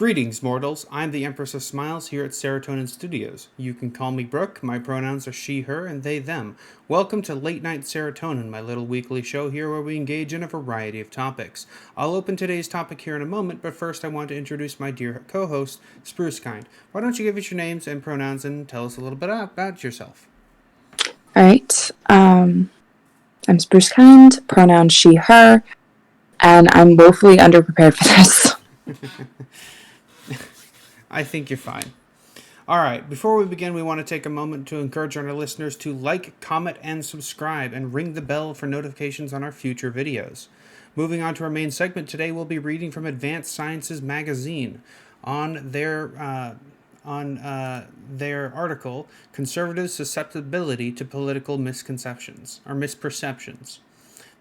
Greetings, mortals. I'm the Empress of Smiles here at Serotonin Studios. You can call me Brooke. My pronouns are she, her, and they, them. Welcome to Late Night Serotonin, my little weekly show here where we engage in a variety of topics. I'll open today's topic here in a moment, but first I want to introduce my dear co-host, Spruce Kind. Why don't you give us your names and pronouns and tell us a little bit about yourself? All right. I'm Spruce Kind, pronoun she, her, and I'm woefully underprepared for this. I think you're fine. All right, before we begin, we want to take a moment to encourage our listeners to like, comment, and subscribe, and ring the bell for notifications on our future videos. Moving on to our main segment today, we'll be reading from Advanced Sciences magazine on their article, Conservative Susceptibility to Political Misconceptions, or Misperceptions.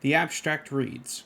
The abstract reads,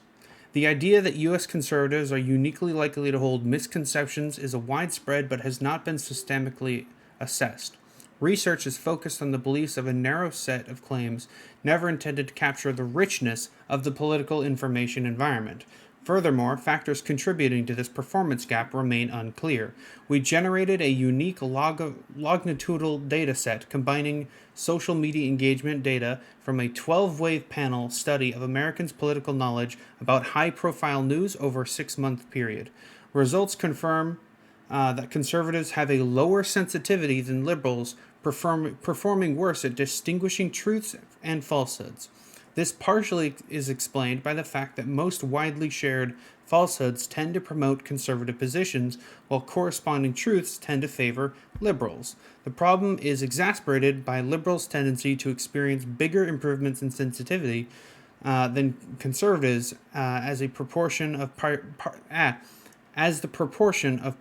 the idea that U.S. conservatives are uniquely likely to hold misconceptions is a widespread but has not been systemically assessed. Research is focused on the beliefs of a narrow set of claims never intended to capture the richness of the political information environment. Furthermore, factors contributing to this performance gap remain unclear. We generated a unique longitudinal data set combining social media engagement data from a 12-wave panel study of Americans' political knowledge about high-profile news over a 6-month period. Results confirm that conservatives have a lower sensitivity than liberals, performing worse at distinguishing truths and falsehoods. This partially is explained by the fact that most widely shared falsehoods tend to promote conservative positions, while corresponding truths tend to favor liberals. The problem is exacerbated by liberals' tendency to experience bigger improvements in sensitivity than conservatives as the proportion of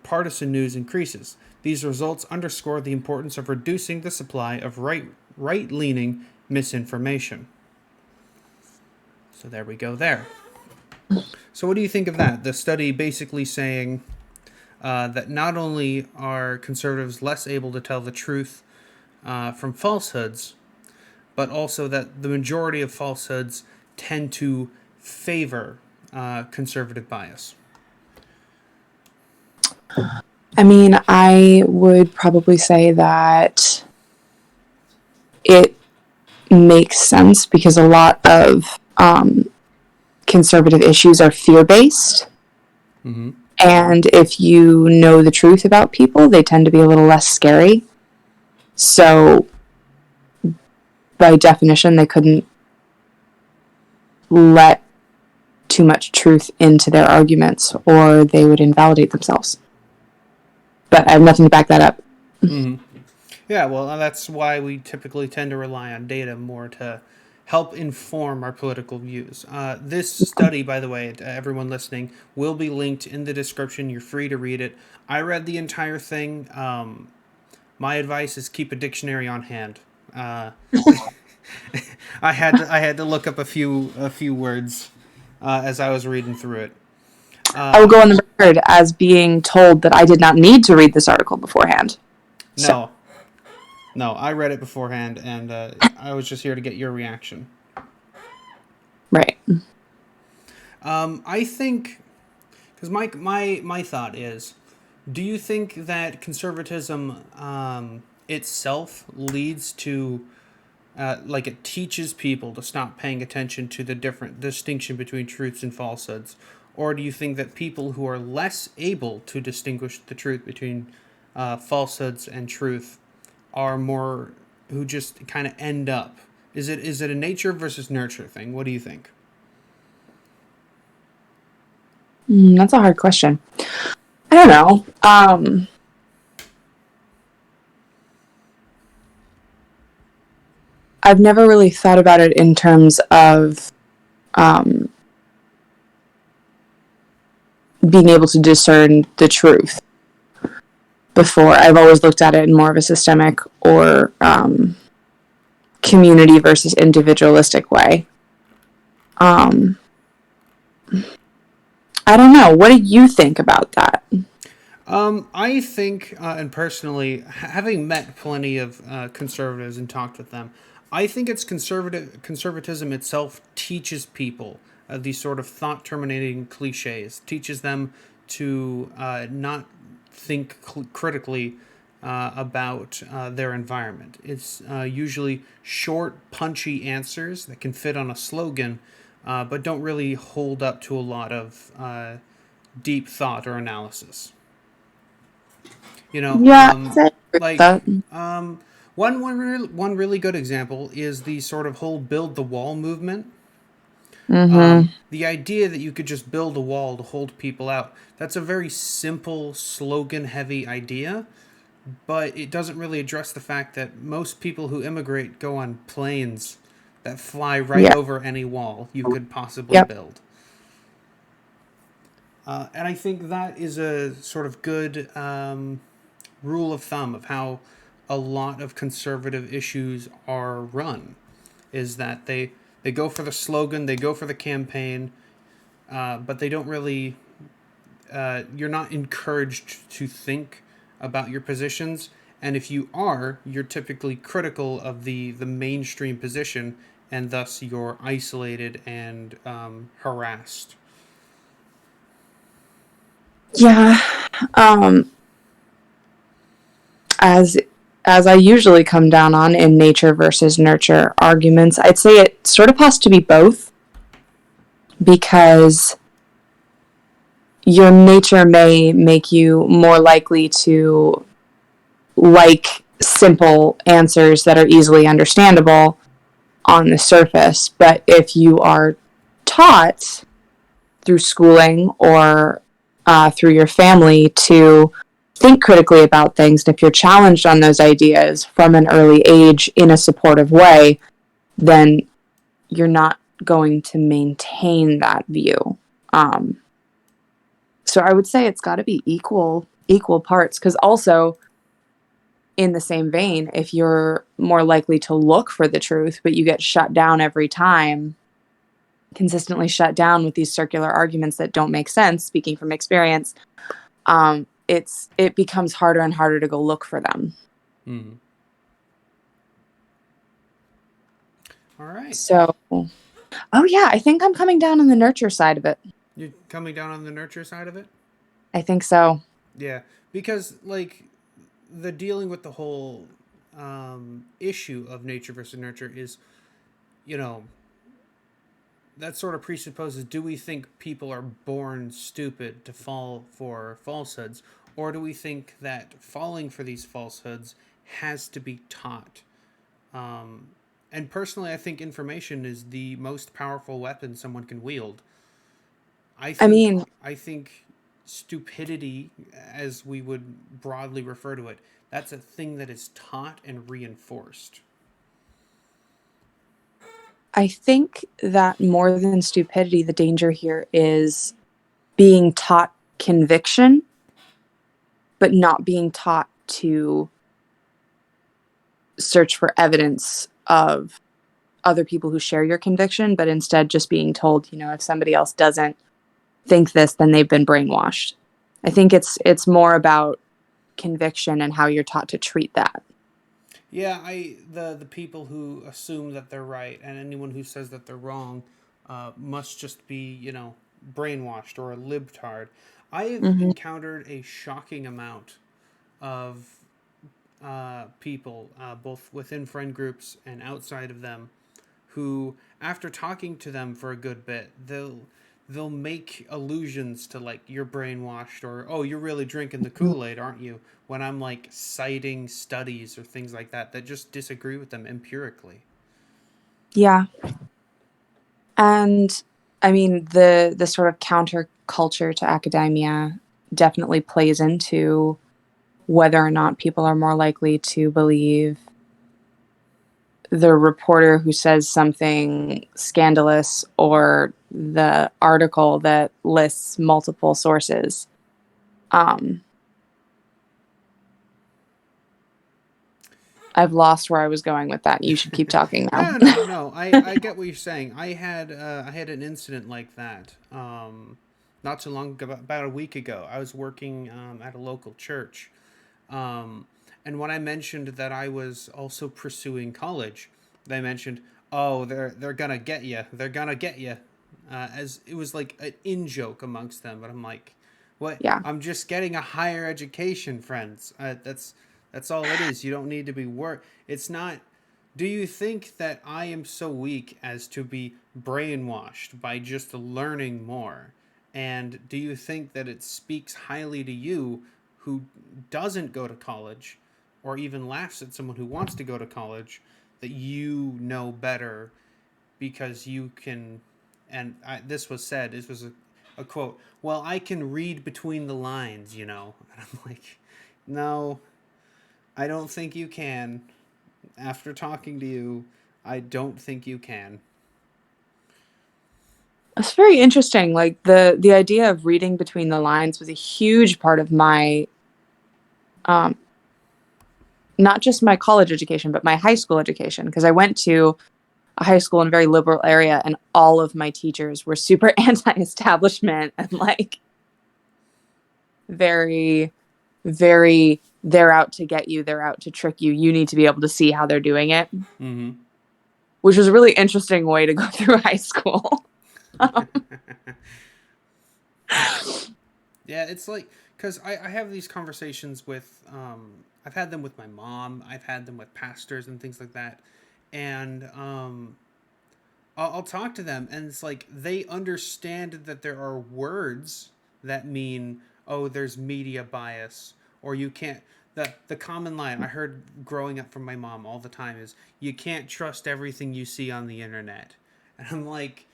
partisan news increases. These results underscore the importance of reducing the supply of right-leaning misinformation. So there we go there. So what do you think of that? The study basically saying that not only are conservatives less able to tell the truth from falsehoods, but also that the majority of falsehoods tend to favor conservative bias. I mean, I would probably say that it makes sense because a lot of conservative issues are fear-based. Mm-hmm. And if you know the truth about people, they tend to be a little less scary. So, by definition, they couldn't let too much truth into their arguments or they would invalidate themselves. But I have nothing to back that up. Mm-hmm. Yeah, well, that's why we typically tend to rely on data more to help inform our political views. This study, by the way, to everyone listening, will be linked in the description. You're free to read it. I read the entire thing. My advice is keep a dictionary on hand. I had to look up a few words as I was reading through it. I will go on the record as being told that I did not need to read this article beforehand. No, I read it beforehand, and I was just here to get your reaction. Right. I think, because my thought is, do you think that conservatism itself leads to, like it teaches people to stop paying attention to the different distinction between truths and falsehoods? Or do you think that people who are less able to distinguish the truth between falsehoods and truth are more who just kind of end up? Is it a nature versus nurture thing? What do you think? That's a hard question. I don't know. I've never really thought about it in terms of being able to discern the truth before. I've always looked at it in more of a systemic or community versus individualistic way. I don't know. What do you think about that? I think, and personally, having met plenty of conservatives and talked with them, I think it's conservatism itself teaches people these sort of thought-terminating cliches, teaches them to not think critically about their environment. It's usually short, punchy answers that can fit on a slogan, but don't really hold up to a lot of deep thought or analysis. You know, Yeah, I agree with like that. one really good example is the sort of whole build the wall movement. Mm-hmm. The idea that you could just build a wall to hold people out, that's a very simple, slogan heavy idea, but it doesn't really address the fact that most people who immigrate go on planes that fly right Yeah. over any wall you could possibly Yep. build. And I think that is a sort of good rule of thumb of how a lot of conservative issues are run, is that they go for the slogan, they go for the campaign, but they don't really. You're not encouraged to think about your positions, and if you are, you're typically critical of the mainstream position, and thus you're isolated and harassed. Yeah. Um, as as I usually come down on in nature versus nurture arguments, I'd say it sort of has to be both because your nature may make you more likely to like simple answers that are easily understandable on the surface. But if you are taught through schooling or through your family to think critically about things, and if you're challenged on those ideas from an early age in a supportive way, then you're not going to maintain that view. Um, so I would say it's got to be equal parts, because also in the same vein, if you're more likely to look for the truth but you get shut down every time, consistently shut down with these circular arguments that don't make sense, speaking from experience, it becomes harder and harder to go look for them. Hmm. All right. So, oh yeah, I think I'm coming down on the nurture side of it. You're coming down on the nurture side of it? I think so. Yeah, because like the dealing with the whole issue of nature versus nurture is, you know, that sort of presupposes, do we think people are born stupid to fall for falsehoods, or do we think that falling for these falsehoods has to be taught? Um, and personally, I think information is the most powerful weapon someone can wield. I I think mean, I think stupidity, as we would broadly refer to it, that's a thing that is taught and reinforced. I think that more than stupidity, the danger here is being taught conviction, but not being taught to search for evidence of other people who share your conviction, but instead just being told, if somebody else doesn't think this, then they've been brainwashed. I think it's more about conviction and how you're taught to treat that. Yeah, the people who assume that they're right and anyone who says that they're wrong must just be, brainwashed or a libtard. I have Mm-hmm. encountered a shocking amount of people, both within friend groups and outside of them, who, after talking to them for a good bit, they'll make allusions to like, you're brainwashed, or oh, you're really drinking the Kool-Aid, aren't you, when I'm like citing studies or things like that that just disagree with them empirically. Yeah, and I mean the sort of counterculture to academia definitely plays into whether or not people are more likely to believe the reporter who says something scandalous or the article that lists multiple sources. Um, I've lost where I was going with that. You should keep talking now. No. I get what you're saying. I had an incident like that. Not too long ago, about a week ago. I was working at a local church, um, and when I mentioned that I was also pursuing college, they mentioned, "Oh, they're gonna get you. They're gonna get you," as it was like an in joke amongst them. But I'm like, What? Yeah. I'm just getting a higher education, friends. That's all it is. You don't need to be It's not. Do you think that I am so weak as to be brainwashed by just learning more? And do you think that it speaks highly to you who doesn't go to college or even laughs at someone who wants to go to college that you know better because you can? And this was said, this was a quote, well, I can read between the lines, you know. And I'm like, no, I don't think you can. After talking to you, I don't think you can. It's very interesting. Like the idea of reading between the lines was a huge part of my um not just my college education, but my high school education, because I went to a high school in a very liberal area and all of my teachers were super anti-establishment and like very very they're out to get you, they're out to trick you. You need to be able to see how they're doing it, Mm-hmm. which was a really interesting way to go through high school. Yeah, it's like, because I have these conversations with, I've had them with my mom, I've had them with pastors and things like that. And I'll talk to them, and it's like they understand that there are words that mean, oh, there's media bias, or you can't. The common line I heard growing up from my mom all the time is, you can't trust everything you see on the internet. And I'm like,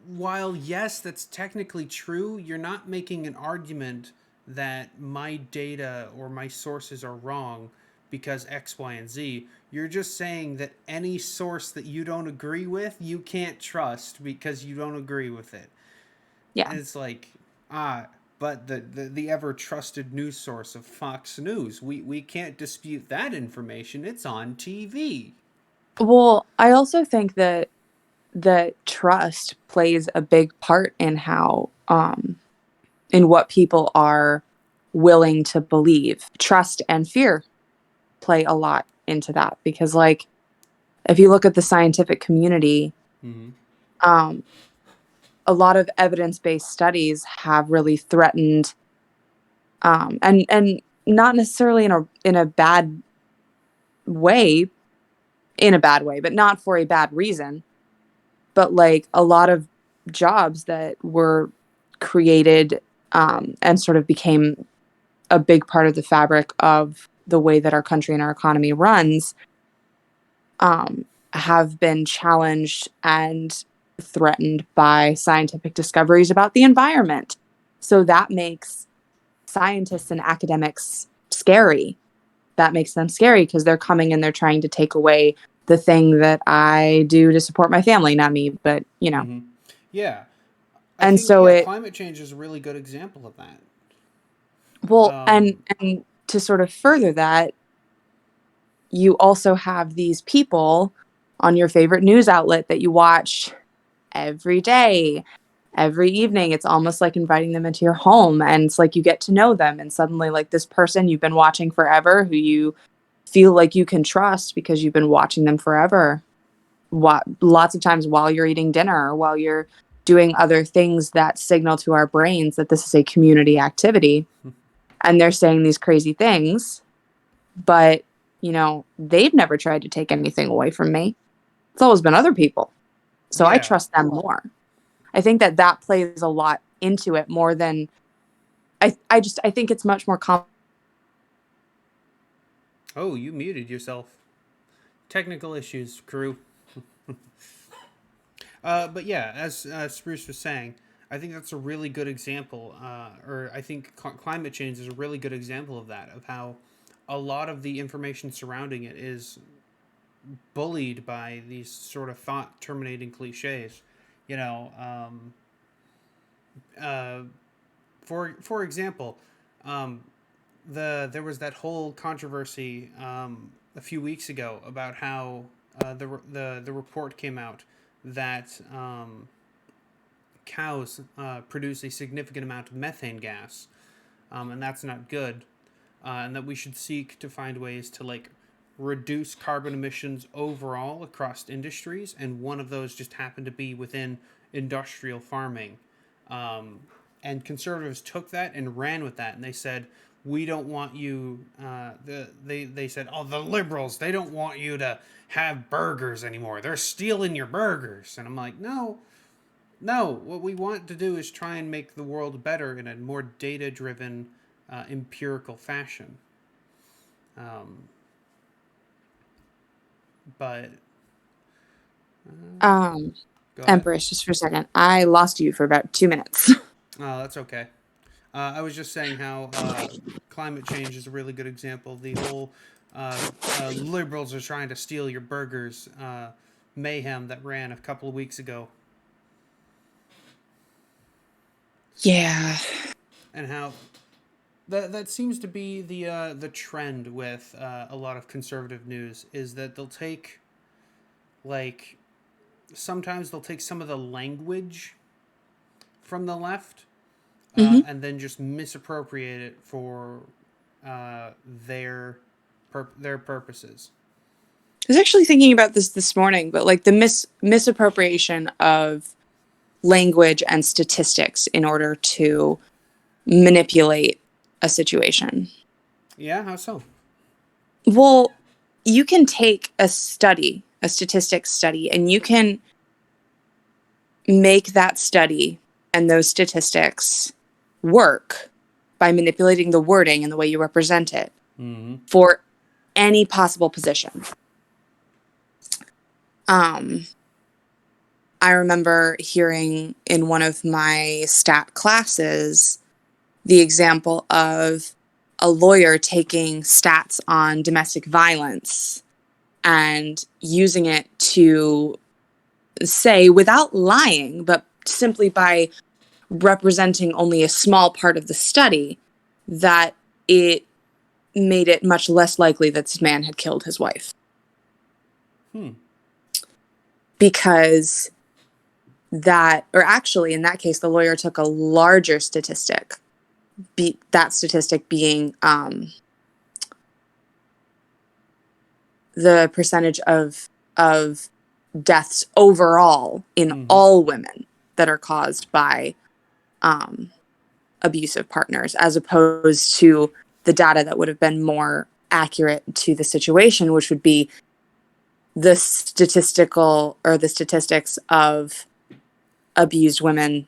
while yes, that's technically true, you're not making an argument that my data or my sources are wrong because X, Y, and Z. You're just saying that any source that you don't agree with, you can't trust because you don't agree with it. Yeah. And it's like, ah, but the ever trusted news source of Fox News, we can't dispute that information. It's on TV. Well, I also think that trust plays a big part in how in what people are willing to believe. Trust and fear play a lot into that because like if you look at the scientific community, Mm-hmm. um, a lot of evidence-based studies have really threatened and not necessarily in a bad way, but not for a bad reason. But like a lot of jobs that were created and sort of became a big part of the fabric of the way that our country and our economy runs um, have been challenged and threatened by scientific discoveries about the environment. So that makes scientists and academics scary. That makes them scary because they're coming and they're trying to take away the thing that I do to support my family, not me, but you know. Mm-hmm. Yeah, I And think, so yeah, it climate change is a really good example of that. well Um, and to sort of further that, you also have these people on your favorite news outlet that you watch every day, every evening. It's almost like inviting them into your home and it's like you get to know them and suddenly like this person you've been watching forever who you feel like you can trust because you've been watching them forever. Lots of times while you're eating dinner or while you're doing other things that signal to our brains that this is a community activity and they're saying these crazy things, but you know, they've never tried to take anything away from me. It's always been other people. So I yeah. trust them more. I think that that plays a lot into it more than I think it's much more Oh, you muted yourself. Technical issues, crew. But yeah, as Spruce was saying, I think that's a really good example, or I think climate change is a really good example of that, of how a lot of the information surrounding it is bullied by these sort of thought terminating cliches. You know, uh, for example, um, there was that whole controversy a few weeks ago about how the report came out that cows produce a significant amount of methane gas, and that's not good, and that we should seek to find ways to like reduce carbon emissions overall across industries, and one of those just happened to be within industrial farming. Um, And conservatives took that and ran with that, and they said, we don't want you. They said, oh, the liberals, they don't want you to have burgers anymore. They're stealing your burgers. And I'm like, no, no. What we want to do is try and make the world better in a more data driven, empirical fashion. Um, but Um, go ahead. Empress, just for a second. I lost you for about 2 minutes. Oh, that's okay. I was just saying how climate change is a really good example. The whole liberals are trying to steal your burgers mayhem that ran a couple of weeks ago, Yeah. and how that seems to be the trend with a lot of conservative news is that they'll take like sometimes they'll take some of the language from the left Hmm. and then just misappropriate it for uh, their their purposes. I was actually thinking about this morning, but like the misappropriation of language and statistics in order to manipulate a situation. Yeah, how so? Well, you can take a study, a statistics study, and you can make that study and those statistics work by manipulating the wording and the way you represent it Mm-hmm. for any possible position. Um, I remember hearing in one of my stat classes the example of a lawyer taking stats on domestic violence and using it to say, without lying, but simply by representing only a small part of the study, that it made it much less likely that this man had killed his wife. Hmm. Because that, or actually in that case, the lawyer took a larger statistic, that statistic being the percentage of deaths overall in Mm-hmm. all women that are caused by um, abusive partners, as opposed to the data that would have been more accurate to the situation, which would be the statistical or the statistics of abused women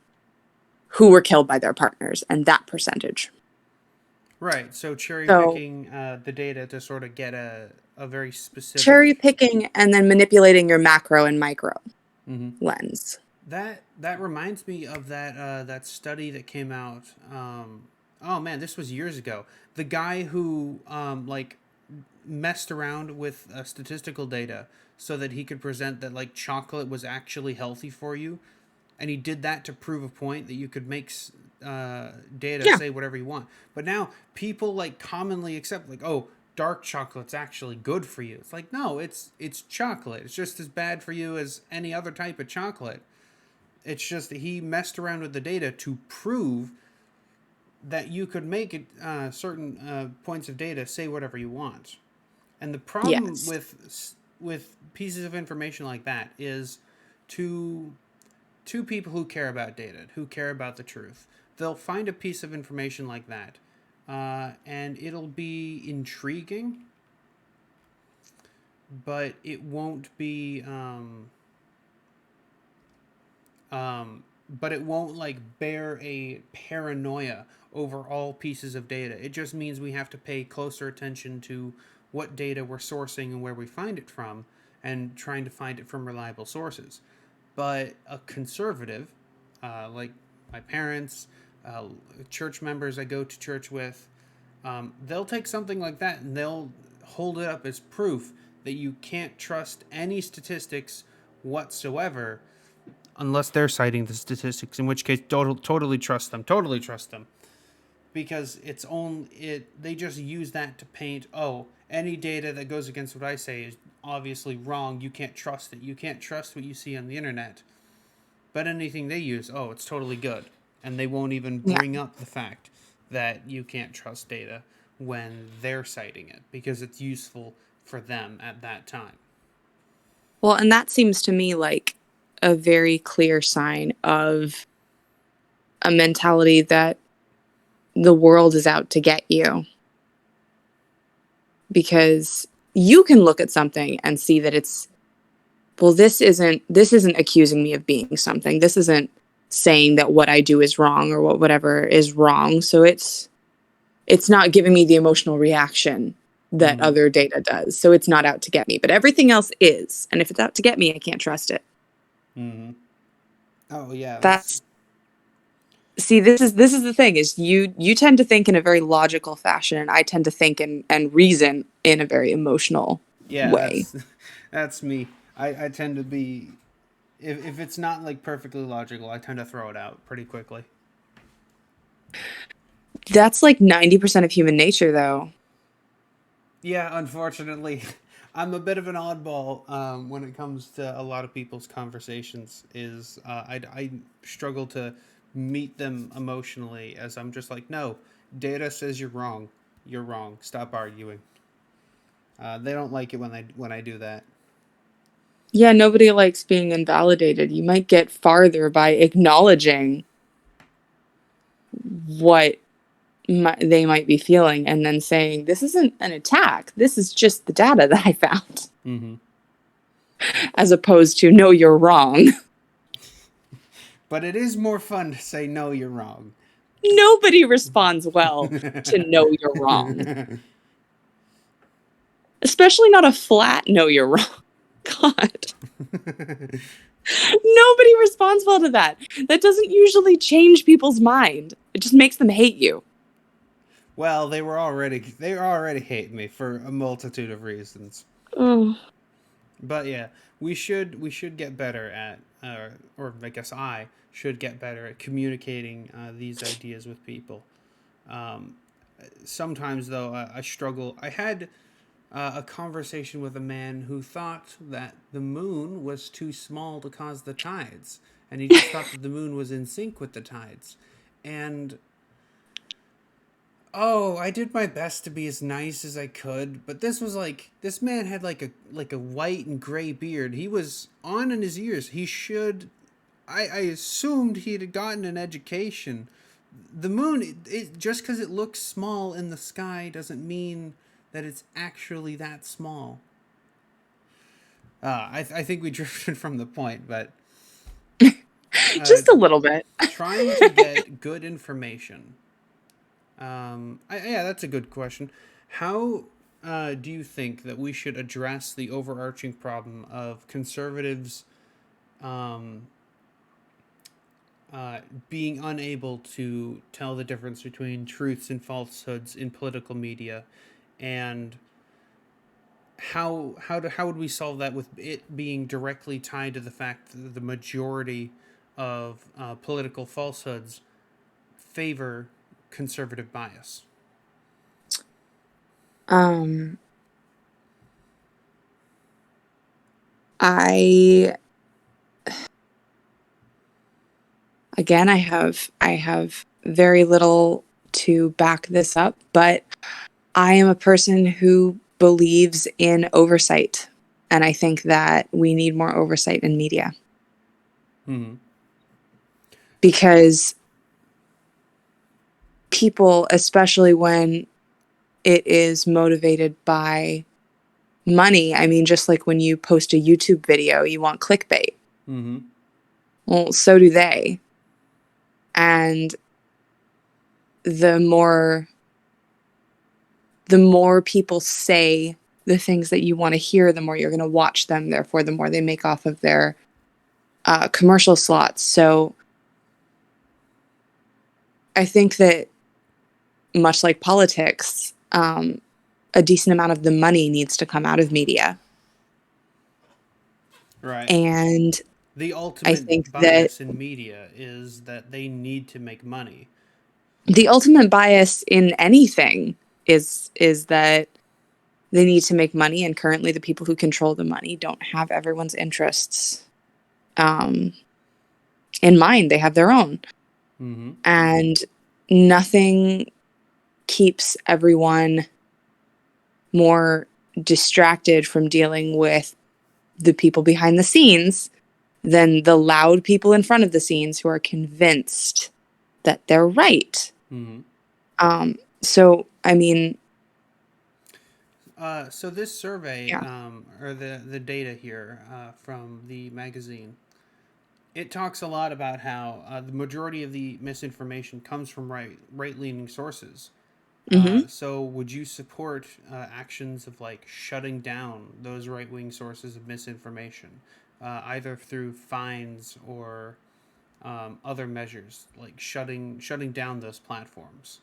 who were killed by their partners and that percentage. Right. So cherry So picking the data to sort of get a very cherry specific. picking and then manipulating your macro and micro Mm-hmm. lens. That reminds me of that study that came out. Oh man, this was years ago. The guy who like messed around with statistical data so that he could present that like chocolate was actually healthy for you, and he did that to prove a point that you could make data Yeah. say whatever you want. But now people like commonly accept like, oh, dark chocolate's actually good for you. It's like, no, it's chocolate. It's just as bad for you as any other type of chocolate. It's just that he messed around with the data to prove that you could make it certain points of data say whatever you want. And the problem Yes. with pieces of information like that is to two people who care about data, who care about the truth. They'll find a piece of information like that, and it'll be intriguing, but it won't be. But it won't like bear a paranoia over all pieces of data. It just means we have to pay closer attention to what data we're sourcing and where we find it from, and trying to find it from reliable sources. But a conservative, like my parents, uh, church members I go to church with, they'll take something like that and they'll hold it up as proof that you can't trust any statistics whatsoever unless they're citing the statistics, in which case totally trust them, totally trust them, because it's only it they just use that to paint, oh, any data that goes against what I say is obviously wrong, you can't trust it, you can't trust what you see on the internet. But anything they use, oh, it's totally good, and they won't even Yeah. bring up the fact that you can't trust data when they're citing it because it's useful for them at that time. Well, and that seems to me like a very clear sign of a mentality that the world is out to get you. Because you can look at something and see that it's, well, this isn't accusing me of being something. This isn't saying that what I do is wrong or whatever is wrong. So it's not giving me the emotional reaction that other data does. So it's not out to get me, but everything else is. And if it's out to get me, I can't trust it. Oh yeah, That's see, this is the thing is you tend to think in a very logical fashion, and I tend to think and reason in a very emotional way. That's me. I tend to be, if it's not like perfectly logical, I tend to throw it out pretty quickly. That's like 90% of human nature, though. Yeah, unfortunately, I'm a bit of an oddball when it comes to a lot of people's conversations. I struggle to meet them emotionally, as I'm just like, no, data says you're wrong. You're wrong. Stop arguing. They don't like it when I do that. Yeah, nobody likes being invalidated. You might get farther by acknowledging what they might be feeling and then saying, this isn't an attack. This is just the data that I found. As opposed to, no, you're wrong. But it is more fun to say, no, you're wrong. Nobody responds well to no, you're wrong. Especially not a flat no, you're wrong. God. Nobody responds well to that. That doesn't usually change people's mind. It just makes them hate you. Well, they were already hating me for a multitude of reasons. Oh. But yeah, we should get better at, or I guess I should get better at communicating these ideas with people. Sometimes though, I struggle. I had a conversation with a man who thought that the moon was too small to cause the tides, and he just thought that the moon was in sync with the tides, and I did my best to be as nice as I could, but this man had like a white and gray beard. He was on in his ears. He should, I assumed he had gotten an education. The moon, just because it looks small in the sky doesn't mean that it's actually that small. I think we drifted from the point, but just a little bit. Trying to get good information. Yeah, that's a good question. How do you think that we should address the overarching problem of conservatives being unable to tell the difference between truths and falsehoods in political media, and how would we solve that with it being directly tied to the fact that the majority of political falsehoods favor conservative bias? I have very little to back this up, but I am a person who believes in oversight, and I think that we need more oversight in media. Because people, especially when it is motivated by money, I mean, just like when you post a YouTube video, you want clickbait. Well, so do they. And the more people say the things that you want to hear, the more you're going to watch them. Therefore, the more they make off of their commercial slots. So I think that much like politics, a decent amount of the money needs to come out of media. Right. And the ultimate bias in media is that they need to make money. The ultimate bias in anything is that they need to make money, and currently the people who control the money don't have everyone's interests in mind. They have their own. And nothing keeps everyone more distracted from dealing with the people behind the scenes than the loud people in front of the scenes who are convinced that they're right. Mm-hmm. So, I mean, So this survey, yeah. or the data here from the magazine, it talks a lot about how the majority of the misinformation comes from right leaning sources. Mm-hmm. So would you support actions of like shutting down those right wing sources of misinformation, either through fines or other measures, like shutting down those platforms?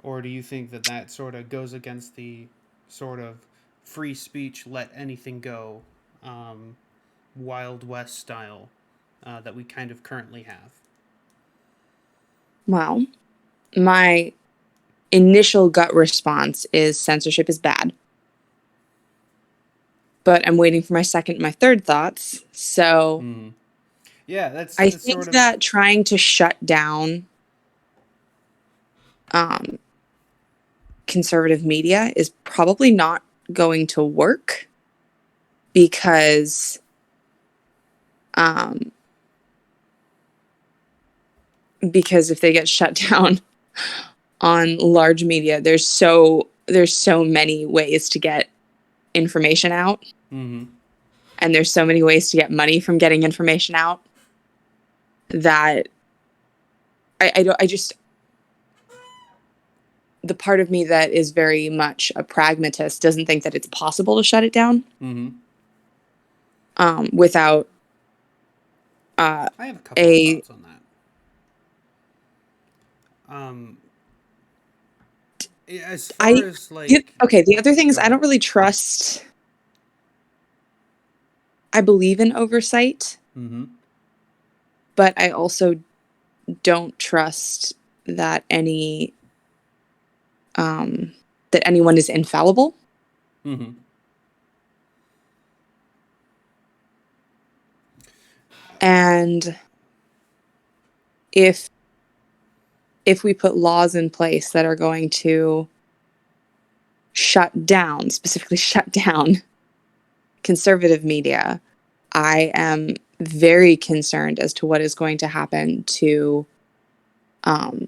Or do you think that that sort of goes against the sort of free speech, let anything go, um, Wild West style that we kind of currently have? Well, my initial gut response is censorship is bad. But I'm waiting for my second and my third thoughts. So Mm. Yeah, I that's think sort of. that trying to shut down um, conservative media is probably not going to work because um, because if they get shut down on large media, there's so many ways to get information out, Mm-hmm. and there's so many ways to get money from getting information out that I don't I just the part of me that is very much a pragmatist doesn't think that it's possible to shut it down Mm-hmm. without I have a couple of a thoughts on that. Um, as far I as like, okay. The other thing is go I ahead. don't really trust. I believe in oversight, Mm-hmm. but I also don't trust that um, that anyone is infallible. Mm-hmm. And if if we put laws in place that are going to shut down, specifically shut down conservative media, I am very concerned as to what is going to happen to um,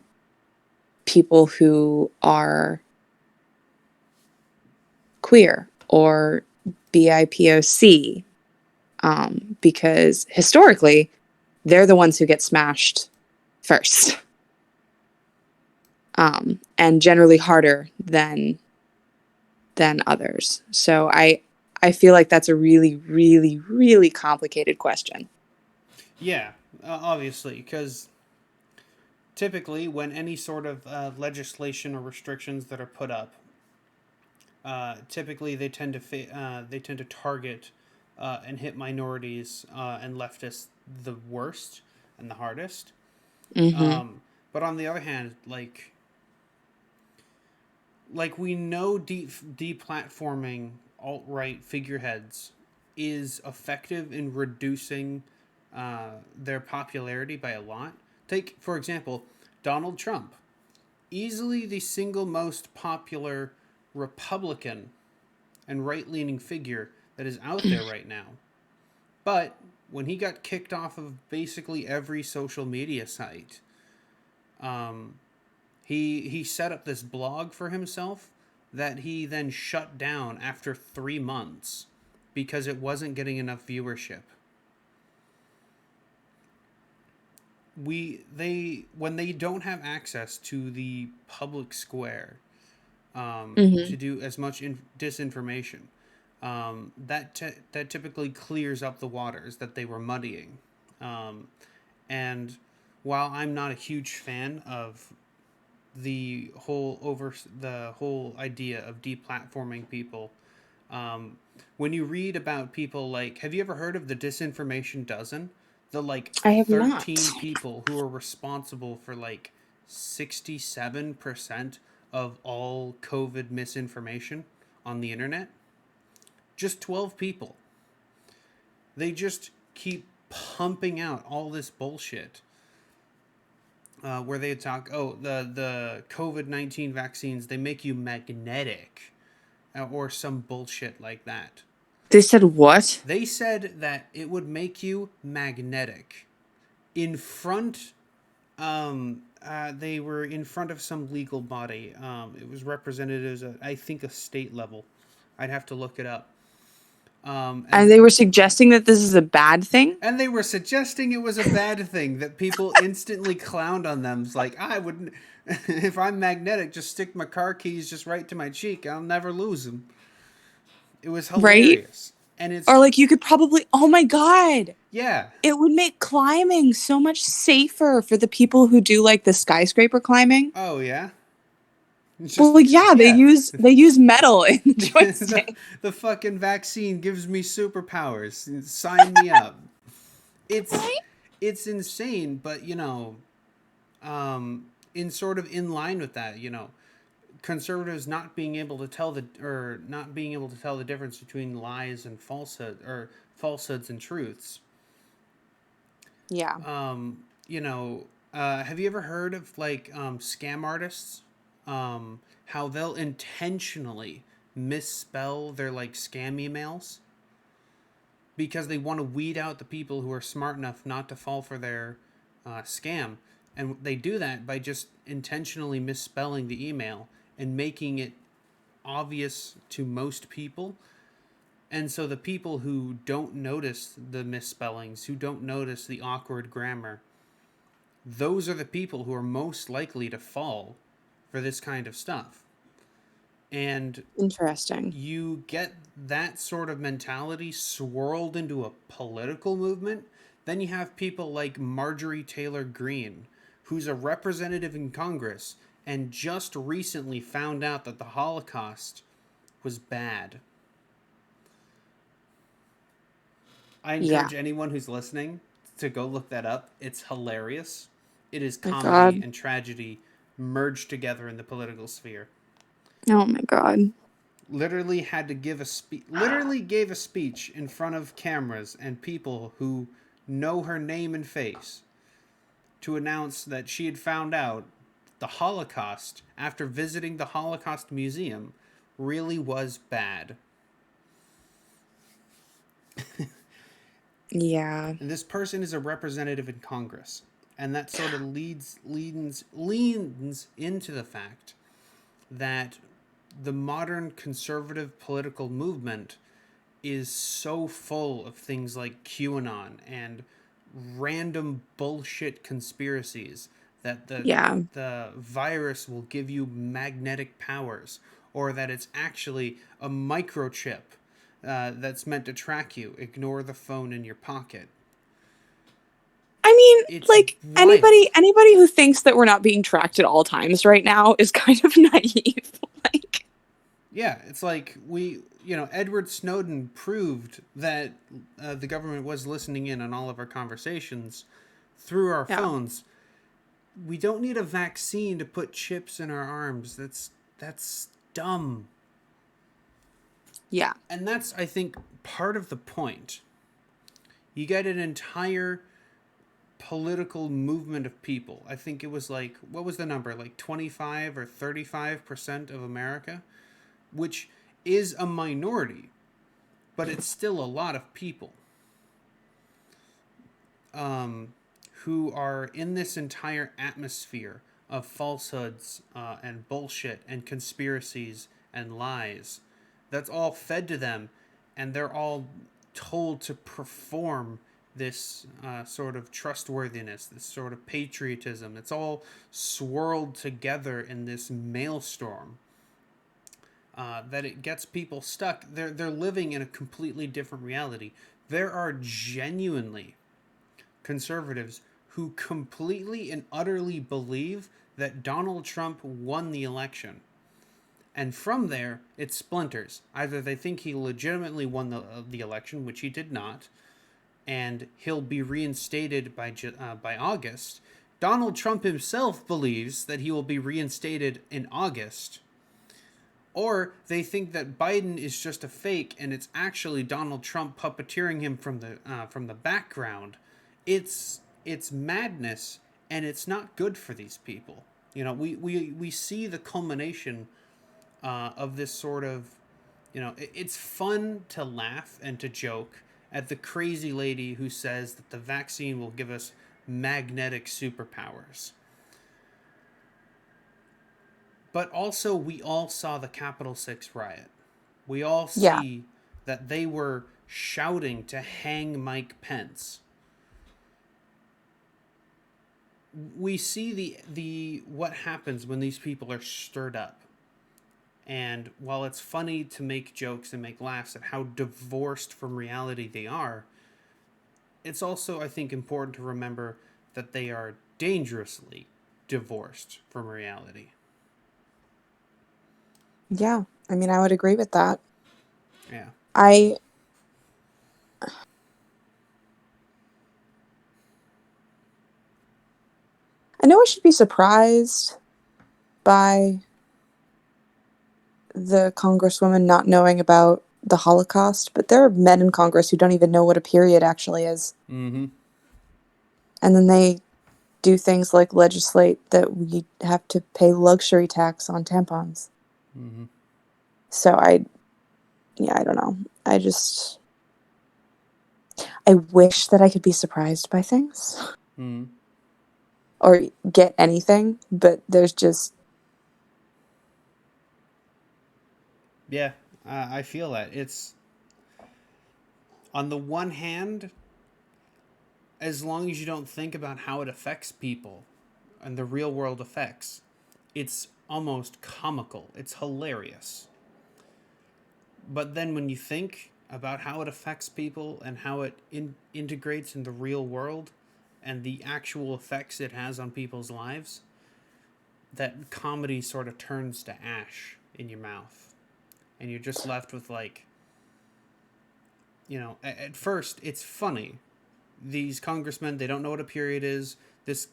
people who are queer or BIPOC, because historically, they're the ones who get smashed first, and generally harder than others. So I feel like that's a really, really, really complicated question. Yeah, obviously, because typically when any sort of legislation or restrictions that are put up, typically they tend to target and hit minorities and leftists the worst and the hardest. Mm-hmm. But on the other hand, like we know deplatforming alt right figureheads is effective in reducing their popularity by a lot. Take for example Donald Trump, easily the single most popular Republican and right leaning figure that is out there right now. But when he got kicked off of basically every social media site, um, he set up this blog for himself that he then shut down after 3 months because it wasn't getting enough viewership. They when they don't have access to the public square Mm-hmm. to do as much disinformation, that typically clears up the waters that they were muddying. Um, and while I'm not a huge fan of the whole idea of deplatforming people, um, when you read about people like, have you ever heard of the Disinformation Dozen? The like I have 13 not. people who are responsible for like 67% of all COVID misinformation on the internet. Just 12 people. They just keep pumping out all this bullshit. Where they talk, oh, the COVID-19 vaccines, they make you magnetic, or some bullshit like that. They said what? They said that it would make you magnetic in front. They were in front of some legal body. It was represented as I think a state level. I'd have to look it up. And they were suggesting that this is a bad thing? And they were suggesting it was a bad thing, that people instantly clowned on them. It's like, I wouldn't, if I'm magnetic, just stick my car keys just right to my cheek. I'll never lose them. It was Right? hilarious. And it's, Or like you could probably, oh my God, yeah. it would make climbing so much safer for the people who do like the skyscraper climbing. Oh, yeah. It's Well, just, like, yeah, yeah. they use metal in the the, joystick. the fucking vaccine gives me superpowers. Sign me up. It's, Right? it's insane, but, in sort of in line with that, conservatives not being able to tell the difference between lies and falsehoods and truths. Yeah. Have you ever heard of like scam artists? How they'll intentionally misspell their like scam emails because they want to weed out the people who are smart enough not to fall for their scam. And they do that by just intentionally misspelling the email and making it obvious to most people. And so the people who don't notice the misspellings, who don't notice the awkward grammar, those are the people who are most likely to fall for this kind of stuff. And Interesting. you get that sort of mentality swirled into a political movement, then you have people like Marjorie Taylor Greene, who's a representative in Congress and just recently found out that the Holocaust was bad. I Yeah. encourage anyone who's listening to go look that up. It's hilarious. It is My comedy God. and tragedy merged together in the political sphere. Oh my God. Literally gave a speech in front of cameras and people who know her name and face to announce that she had found out the Holocaust after visiting the Holocaust Museum really was bad. Yeah. And this person is a representative in Congress. And that sort of leans into the fact that the modern conservative political movement is so full of things like QAnon and random bullshit conspiracies that Yeah. the virus will give you magnetic powers, or that it's actually a microchip that's meant to track you. Ignore the phone in your pocket. I mean, It's like wild. anybody who thinks that we're not being tracked at all times right now is kind of naive. Like, Yeah, it's like Edward Snowden proved that the government was listening in on all of our conversations through our yeah. phones. We don't need a vaccine to put chips in our arms. That's dumb. Yeah. And that's, I think, part of the point. You get an entire political movement of people. I think it was like, what was the number? Like 25 or 35% of America, which is a minority, but it's still a lot of people who are in this entire atmosphere of falsehoods and bullshit and conspiracies and lies. That's all fed to them, and they're all told to perform this sort of trustworthiness, this sort of patriotism. It's all swirled together in this maelstrom that it gets people stuck. They're living in a completely different reality. There are genuinely conservatives who completely and utterly believe that Donald Trump won the election. And from there, it splinters. Either they think he legitimately won the election, which he did not, and he'll be reinstated by August. Donald Trump himself believes that he will be reinstated in August. Or they think that Biden is just a fake and it's actually Donald Trump puppeteering him from the background. It's madness, and it's not good for these people. We see the culmination of this sort of, it's fun to laugh and to joke at the crazy lady who says that the vaccine will give us magnetic superpowers. But also, we all saw the Capitol 6 riot. We all Yeah. see that they were shouting to hang Mike Pence. We see the what happens when these people are stirred up. And while it's funny to make jokes and make laughs at how divorced from reality they are, it's also, I think, important to remember that they are dangerously divorced from reality. Yeah. I mean, I would agree with that. Yeah. I I know I should be surprised by the Congresswoman not knowing about the Holocaust, but there are men in Congress who don't even know what a period actually is. Mm-hmm. And then they do things like legislate that we have to pay luxury tax on tampons. Mm-hmm. So yeah, I don't know. I wish that I could be surprised by things Mm-hmm. or get anything, but there's just, Yeah, I feel that. It's, on the one hand, as long as you don't think about how it affects people and the real world effects, it's almost comical. It's hilarious. But then when you think about how it affects people and how it integrates in the real world and the actual effects it has on people's lives, that comedy sort of turns to ash in your mouth. And you're just left with, like, at first it's funny. These congressmen, they don't know what a period is. This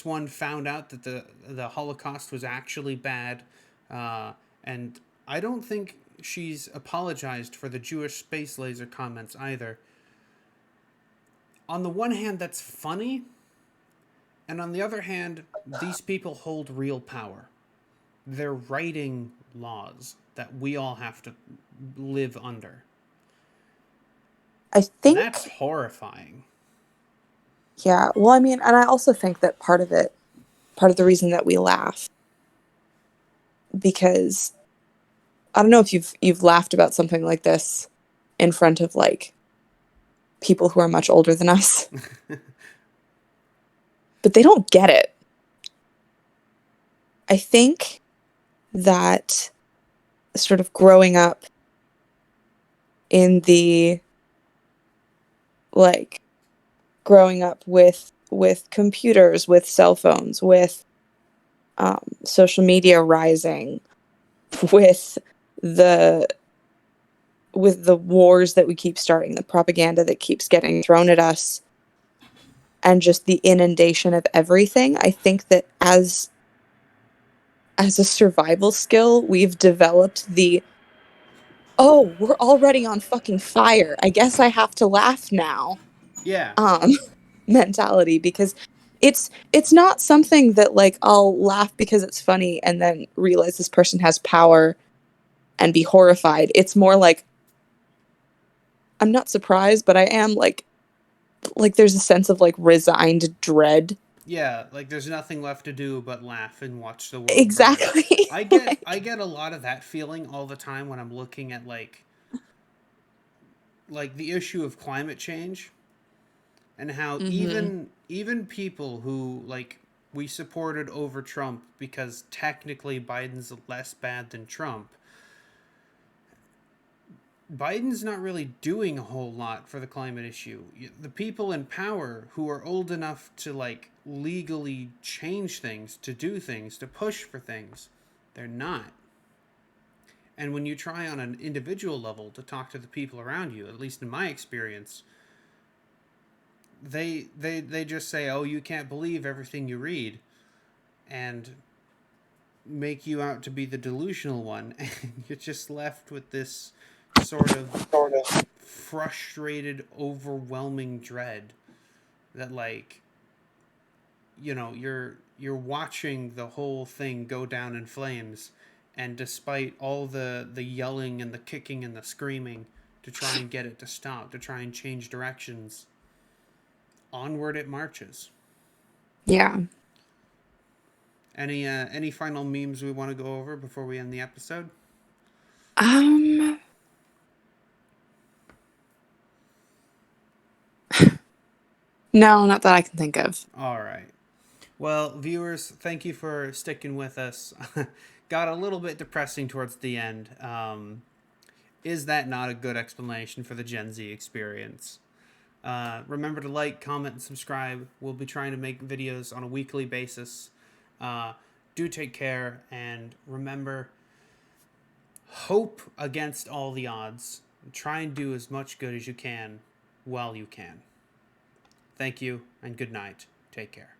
one found out that the Holocaust was actually bad, and I don't think she's apologized for the Jewish space laser comments either. On the one hand, that's funny, and on the other hand, these people hold real power. They're writing laws that we all have to live under. I And that's think, horrifying. yeah. Well, I mean, and I also think that part of the reason that we laugh, because I don't know if you've laughed about something like this in front of like people who are much older than us, but they don't get it. I think that sort of growing up in the like growing up with computers, with cell phones, with social media rising, with the with the wars that we keep starting, the propaganda that keeps getting thrown at us, and just the inundation of everything. I think that as a survival skill, we've developed the, oh, we're already on fucking fire. I guess I have to laugh now. Yeah. Um mentality, because it's not something that like I'll laugh because it's funny and then realize this person has power and be horrified. It's more like I'm not surprised, but I am like there's a sense of like resigned dread. Yeah, like there's nothing left to do but laugh and watch the world burn. Exactly. I get I get a lot of that feeling all the time when I'm looking at like the issue of climate change and how Mhm. even people who, like, we supported over Trump because technically Biden's less bad than Trump. Biden's not really doing a whole lot for the climate issue. The people in power who are old enough to, like, legally change things, to do things, to push for things, they're not. And when you try on an individual level to talk to the people around you, at least in my experience, they just say, "Oh, you can't believe everything you read," and make you out to be the delusional one, and you're just left with this sort of frustrated, overwhelming dread that, like, you're watching the whole thing go down in flames, and despite all the yelling and the kicking and the screaming to try and get it to stop, to try and change directions, onward it marches. Yeah. Any final memes we want to go over before we end the episode? Um. No, not that I can think of. All right. Well, viewers, thank you for sticking with us. Got a little bit depressing towards the end. Is that not a good explanation for the Gen Z experience? Remember to like, comment, and subscribe. We'll be trying to make videos on a weekly basis. Do take care, and remember, hope against all the odds. Try and do as much good as you can while you can. Thank you, and good night. Take care.